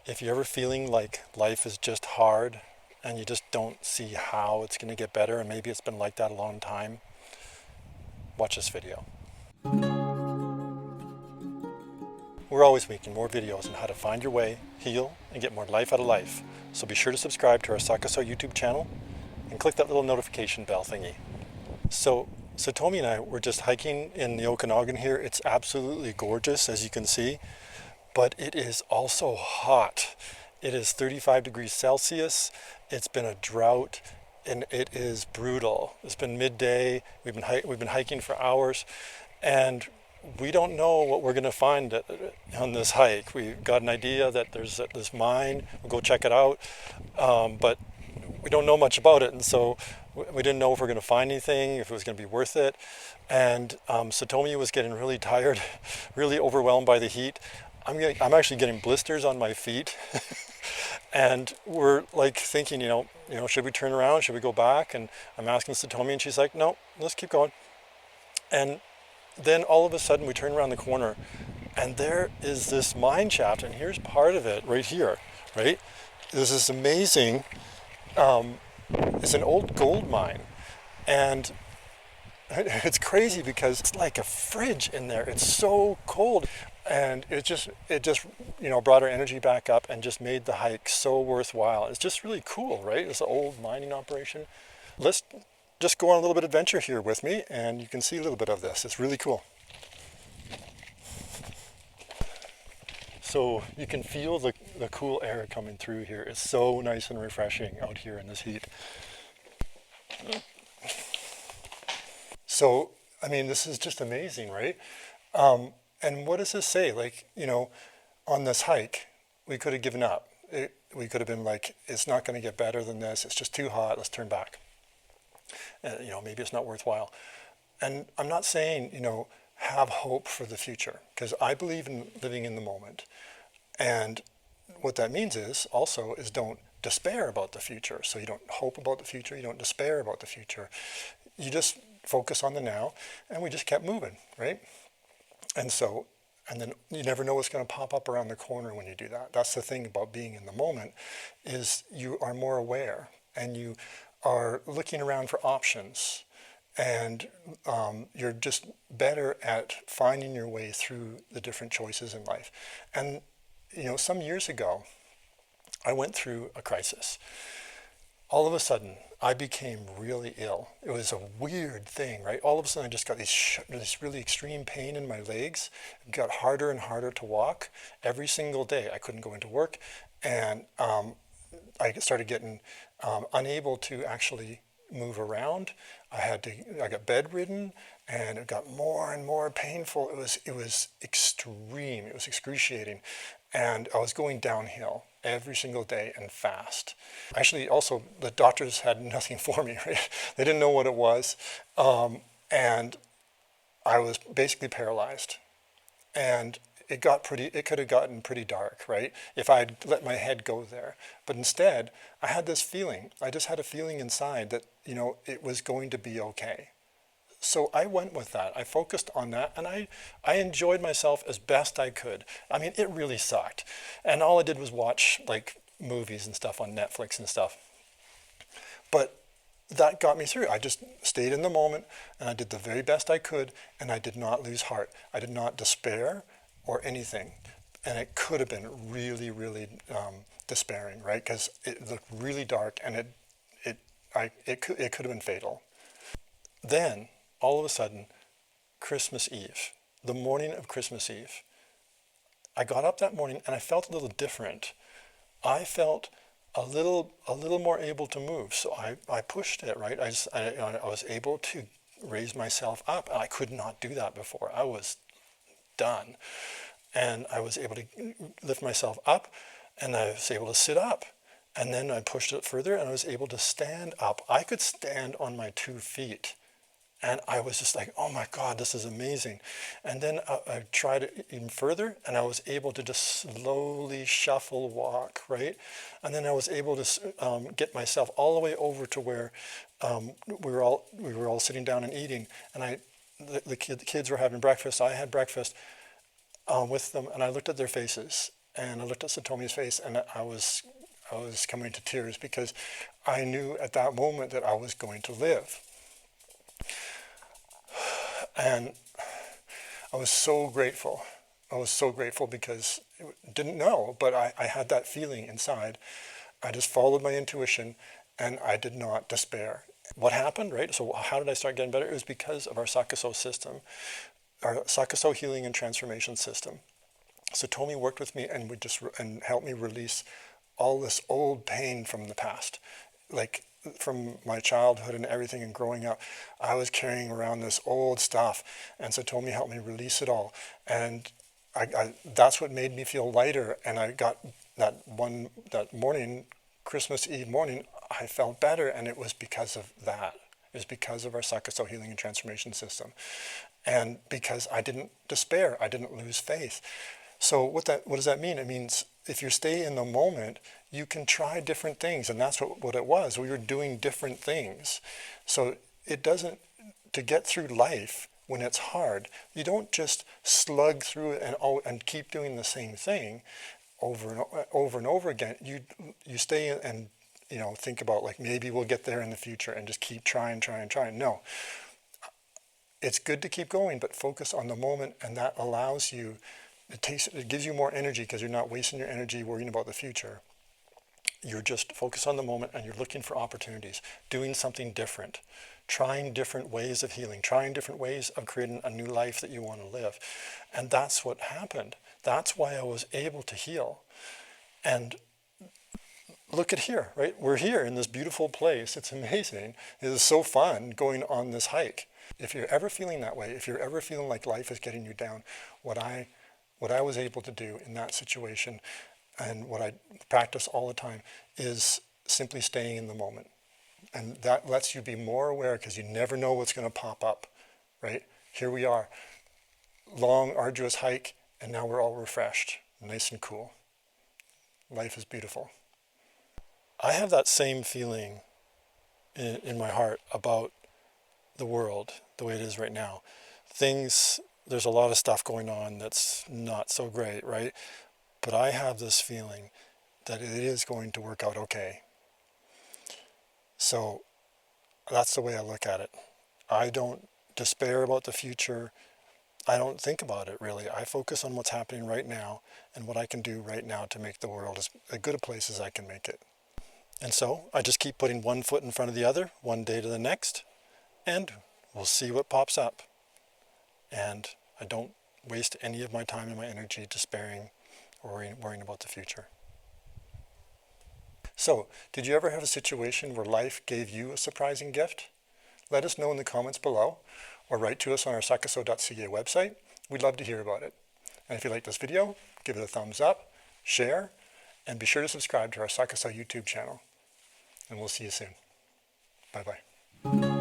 If you're ever feeling like life is just hard and you just don't see how it's going to get better, and maybe it's been like that a long time, watch this video. We're always making more videos on how to find your way, heal, and get more life out of life. So be sure to subscribe to our Sakaso YouTube channel and click that little notification bell thingy. So Satomi and I were just hiking in the Okanagan here. It's absolutely gorgeous, as you can see, but it is also hot. It is 35 degrees Celsius. It's been a drought and it is brutal. It's been midday. We've been hiking for hours, and we don't know what we're going to find on this hike. We got an idea that there's this mine. We'll go check it out, but we don't know much about it, and so we didn't know if we're going to find anything, if it was going to be worth it. And Satomi was getting really tired, really overwhelmed by the heat. I'm actually getting blisters on my feet, and we're like thinking, should we turn around? Should we go back? And I'm asking Satomi, and she's like, no, let's keep going. And then all of a sudden we turn around the corner and there is this mine shaft, and here's part of it right here, right? There's this amazing, it's an old gold mine, and it's crazy because it's like a fridge in there. It's so cold, and it just brought our energy back up and just made the hike so worthwhile. It's just really cool, right? It's an old mining operation. Let's just go on a little bit of adventure here with me, and you can see a little bit of this. It's really cool. So you can feel the cool air coming through here. It's so nice and refreshing out here in this heat. So, I mean, this is just amazing, right? And what does this say? Like, on this hike, we could have given up. We could have been like, it's not going to get better than this. It's just too hot. Let's turn back. Maybe it's not worthwhile. And I'm not saying, have hope for the future, because I believe in living in the moment. And what that means is don't despair about the future. So you don't hope about the future, you don't despair about the future. You just focus on the now, and we just kept moving, right? And then you never know what's going to pop up around the corner when you do that. That's the thing about being in the moment, is you are more aware, and you are looking around for options, and you're just better at finding your way through the different choices in life. And some years ago, I went through a crisis. All of a sudden, I became really ill. It was a weird thing, right? All of a sudden, I just got this really extreme pain in my legs. It got harder and harder to walk every single day. I couldn't go into work, and I started getting unable to actually move around. I got bedridden, and it got more and more painful. It was extreme. It was excruciating, and I was going downhill every single day and fast. Actually, also, the doctors had nothing for me, right? They didn't know what it was, and I was basically paralyzed. And it could have gotten pretty dark, right? If I'd let my head go there. But instead, I had this feeling. I just had a feeling inside that, it was going to be okay. So I went with that. I focused on that, and I enjoyed myself as best I could. I mean, it really sucked. And all I did was watch like movies and stuff on Netflix and stuff. But that got me through. I just stayed in the moment, and I did the very best I could, and I did not lose heart. I did not despair or anything. And it could have been really, really despairing, right? Because it looked really dark, and it could have been fatal. Then, all of a sudden, Christmas Eve, the morning of Christmas Eve, I got up that morning and I felt a little different. I felt a little more able to move. So I pushed it, right? I was able to raise myself up. I could not do that before. I was done. And I was able to lift myself up, and I was able to sit up. And then I pushed it further, and I was able to stand up. I could stand on my 2 feet. And I was just like, oh my God, this is amazing. And then I tried it even further, and I was able to just slowly shuffle walk, right? And then I was able to get myself all the way over to where we were all sitting down and eating. And the kids were having breakfast. I had breakfast with them, and I looked at their faces, and I looked at Satomi's face, and I was coming to tears because I knew at that moment that I was going to live. And I was so grateful. I was so grateful because I didn't know, but I had that feeling inside. I just followed my intuition, and I did not despair. What happened, right? So how did I start getting better? It was because of our Sakuso system, our Sakuso healing and transformation system. So Tomi worked with me and and helped me release all this old pain from the past, like from my childhood and everything and growing up. I was carrying around this old stuff, and so Tomi helped me release it all. And that's what made me feel lighter. And I got that morning, Christmas Eve morning, I felt better, and it was because of that. It was because of our Sakuso healing and transformation system. And because I didn't despair, I didn't lose faith. So what does that mean? It means if you stay in the moment, you can try different things. And that's what it was. We were doing different things. So it doesn't, to get through life when it's hard, you don't just slug through it and keep doing the same thing over and over again. You stay and think about, like, maybe we'll get there in the future, and just keep trying. No. It's good to keep going, but focus on the moment, and that allows you, it gives you more energy because you're not wasting your energy worrying about the future. You're just focused on the moment, and you're looking for opportunities, doing something different, trying different ways of healing, trying different ways of creating a new life that you want to live. And that's what happened. That's why I was able to heal. And look at here, right? We're here in this beautiful place. It's amazing. It is so fun going on this hike. If you're ever feeling that way, if you're ever feeling like life is getting you down, what I was able to do in that situation, and what I practice all the time, is simply staying in the moment. And that lets you be more aware, because you never know what's going to pop up, right? Here we are, long, arduous hike, and now we're all refreshed, nice and cool. Life is beautiful. I have that same feeling in my heart about the world, the way it is right now. There's a lot of stuff going on that's not so great, right? But I have this feeling that it is going to work out okay. So that's the way I look at it. I don't despair about the future. I don't think about it, really. I focus on what's happening right now and what I can do right now to make the world as good a place as I can make it. And so I just keep putting one foot in front of the other, one day to the next, and we'll see what pops up. And I don't waste any of my time and my energy despairing or worrying about the future. So, did you ever have a situation where life gave you a surprising gift? Let us know in the comments below, or write to us on our sakuso.ca website. We'd love to hear about it. And if you like this video, give it a thumbs up, share, and be sure to subscribe to our Sakuso YouTube channel. And we'll see you soon. Bye-bye.